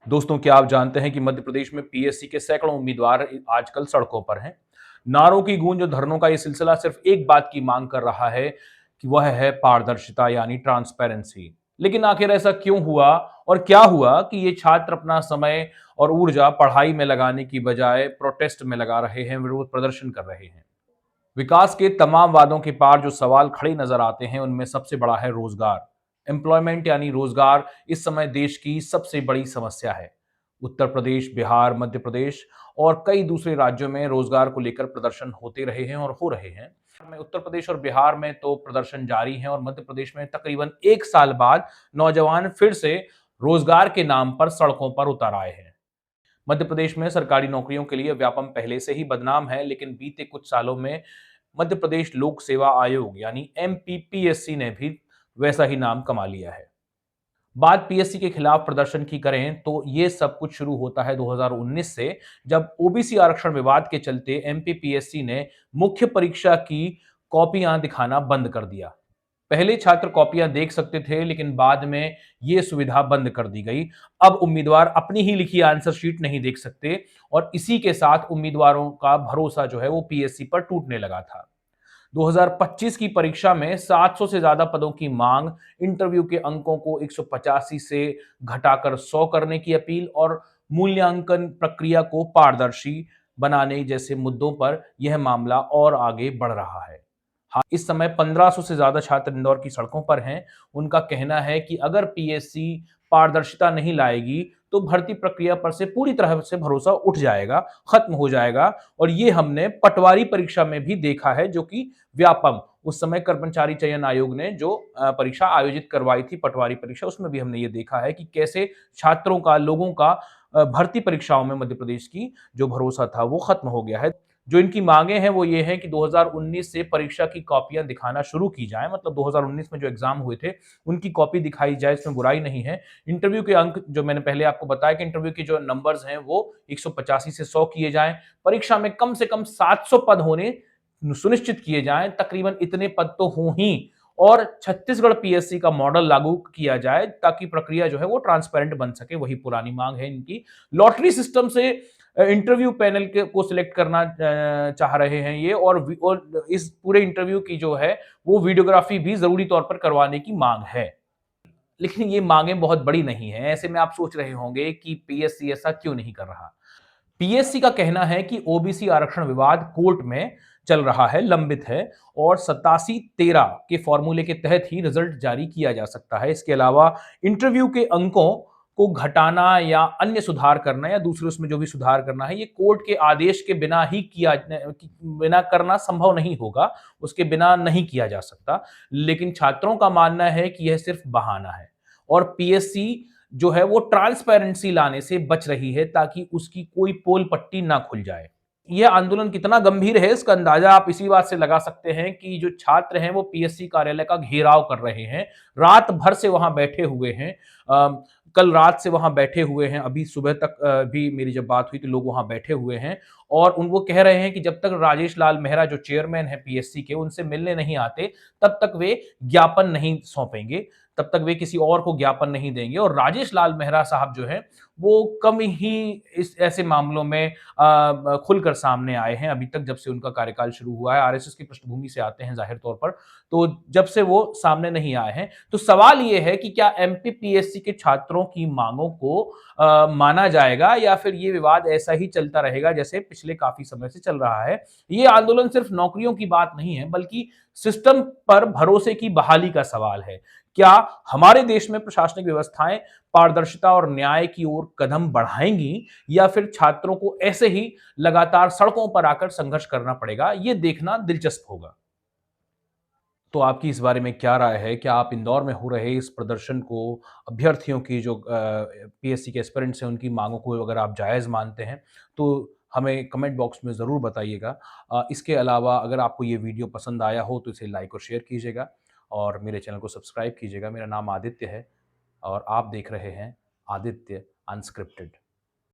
दोस्तों, क्या आप जानते हैं कि मध्य प्रदेश में पीएससी के सैकड़ों उम्मीदवार आजकल सड़कों पर हैं। नारों की गूंज और धरनों का ये सिलसिला सिर्फ एक बात की मांग कर रहा है कि वह है पारदर्शिता यानी ट्रांसपेरेंसी। लेकिन आखिर ऐसा क्यों हुआ और क्या हुआ कि ये छात्र अपना समय और ऊर्जा पढ़ाई में लगाने की बजाय प्रोटेस्ट में लगा रहे हैं, विरोध प्रदर्शन कर रहे हैं। विकास के तमाम वादों के पार जो सवाल खड़े नजर आते हैं उनमें सबसे बड़ा है रोजगार। एम्प्लॉयमेंट यानी रोजगार इस समय देश की सबसे बड़ी समस्या है। उत्तर प्रदेश, बिहार, मध्य प्रदेश और कई दूसरे राज्यों में रोजगार को लेकर प्रदर्शन होते रहे हैं और हो रहे हैं। में उत्तर प्रदेश और बिहार में तो प्रदर्शन जारी है और मध्य प्रदेश में तकरीबन एक साल बाद नौजवान फिर से रोजगार के नाम पर सड़कों पर उतर आए हैं। मध्य प्रदेश में सरकारी नौकरियों के लिए व्यापम पहले से ही बदनाम है, लेकिन बीते कुछ सालों में मध्य प्रदेश लोक सेवा आयोग यानी एमपीपीएससी ने भी वैसा ही नाम कमा लिया है। बात पीएससी के खिलाफ प्रदर्शन की करें तो ये सब कुछ शुरू होता है 2019 से, जब ओबीसी आरक्षण विवाद के चलते एमपीपीएससी ने मुख्य परीक्षा की कॉपियां दिखाना बंद कर दिया। पहले छात्र कॉपियां देख सकते थे, लेकिन बाद में यह सुविधा बंद कर दी गई। अब उम्मीदवार अपनी ही लिखी आंसर शीट नहीं देख सकते और इसी के साथ उम्मीदवारों का भरोसा जो है वो पीएससी पर टूटने लगा था। 2025 की परीक्षा में 700 से ज्यादा पदों की मांग, इंटरव्यू के अंकों को 185 से घटाकर 100 करने की अपील और मूल्यांकन प्रक्रिया को पारदर्शी बनाने जैसे मुद्दों पर यह मामला और आगे बढ़ रहा है। हाँ, इस समय 1500 से ज्यादा छात्र इंदौर की सड़कों पर हैं। उनका कहना है कि अगर पीएससी पारदर्शिता नहीं लाएगी तो भर्ती प्रक्रिया पर से पूरी तरह से भरोसा उठ जाएगा, खत्म हो जाएगा। और ये हमने पटवारी परीक्षा में भी देखा है, जो कि व्यापम उस समय कर्मचारी चयन आयोग ने जो परीक्षा आयोजित करवाई थी, पटवारी परीक्षा, उसमें भी हमने ये देखा है कि कैसे छात्रों का, लोगों का भर्ती परीक्षाओं में मध्य प्रदेश की जो भरोसा था वो खत्म हो गया है। जो इनकी मांगे हैं वो ये है कि 2019 से परीक्षा की कॉपियां दिखाना शुरू की जाए, मतलब 2019 में जो एग्जाम हुए थे उनकी कॉपी दिखाई जाए, इसमें बुराई नहीं है। इंटरव्यू के अंक, जो मैंने पहले आपको बताया कि इंटरव्यू के जो नंबर्स हैं वो 185 से 100 किए जाएं। परीक्षा में कम से कम 700 पद होने सुनिश्चित किए जाएं, तकरीबन इतने पद तो हों ही। और छत्तीसगढ़ पीएससी का मॉडल लागू किया जाए ताकि प्रक्रिया जो है वो ट्रांसपेरेंट बन सके, वही पुरानी मांग है इनकी। लॉटरी सिस्टम से इंटरव्यू पैनल के को सिलेक्ट करना चाह रहे हैं ये, और इस पूरे इंटरव्यू की जो है वो वीडियोग्राफी भी जरूरी तौर पर करवाने की मांग है। लेकिन ये मांगे बहुत बड़ी नहीं है। ऐसे में आप सोच रहे होंगे कि पीएससी ऐसा क्यों नहीं कर रहा। पीएससी का कहना है कि ओबीसी आरक्षण विवाद कोर्ट में चल रहा है, लंबित है, और 87-13 के फॉर्मूले के तहत ही रिजल्ट जारी किया जा सकता है। इसके अलावा इंटरव्यू के अंकों को घटाना या अन्य सुधार करना या दूसरे उसमें जो भी सुधार करना है, ये कोर्ट के आदेश के बिना ही बिना करना संभव नहीं होगा, उसके बिना नहीं किया जा सकता। लेकिन छात्रों का मानना है कि यह सिर्फ बहाना है और पीएससी जो है वो ट्रांसपेरेंसी लाने से बच रही है ताकि उसकी कोई पोल पट्टी ना खुल जाए। यह आंदोलन कितना गंभीर है इसका अंदाजा आप इसी बात से लगा सकते हैं कि जो छात्र हैं वो पीएससी कार्यालय का घेराव कर रहे हैं, रात भर से वहां बैठे हुए हैं। कल रात से वहां बैठे हुए हैं, अभी सुबह तक भी मेरी जब बात हुई तो लोग वहां बैठे हुए हैं और वो कह रहे हैं कि जब तक राजेश लाल मेहरा जो चेयरमैन है पीएससी के, उनसे मिलने नहीं आते तब तक वे ज्ञापन नहीं सौंपेंगे, तब तक वे किसी और को ज्ञापन नहीं देंगे। और राजेश लाल मेहरा साहब जो हैं वो कम ही इस ऐसे मामलों में खुलकर सामने आए हैं अभी तक, जब से उनका कार्यकाल शुरू हुआ है। आरएसएस की पृष्ठभूमि से आते हैं जाहिर तौर पर, तो जब से वो सामने नहीं आए हैं। तो सवाल ये है कि क्या एमपीपीएससी के छात्रों की मांगों को माना जाएगा या फिर ये विवाद ऐसा ही चलता रहेगा जैसे पिछले काफी समय से चल रहा है। ये आंदोलन सिर्फ नौकरियों की बात नहीं है, बल्कि सिस्टम पर भरोसे की बहाली का सवाल है। क्या हमारे देश में प्रशासनिक व्यवस्थाएं पारदर्शिता और न्याय की ओर कदम बढ़ाएंगी या फिर छात्रों को ऐसे ही लगातार सड़कों पर आकर संघर्ष करना पड़ेगा, यह देखना दिलचस्प होगा। तो आपकी इस बारे में क्या राय है? क्या आप इंदौर में हो रहे इस प्रदर्शन को, अभ्यर्थियों की जो पीएससी के एस्पिरेंट्स हैं उनकी मांगों को अगर आप जायज़ मानते हैं तो हमें कमेंट बॉक्स में ज़रूर बताइएगा। इसके अलावा अगर आपको ये वीडियो पसंद आया हो तो इसे लाइक और शेयर कीजिएगा और मेरे चैनल को सब्सक्राइब कीजिएगा। मेरा नाम आदित्य है और आप देख रहे हैं आदित्य अनस्क्रिप्टेड।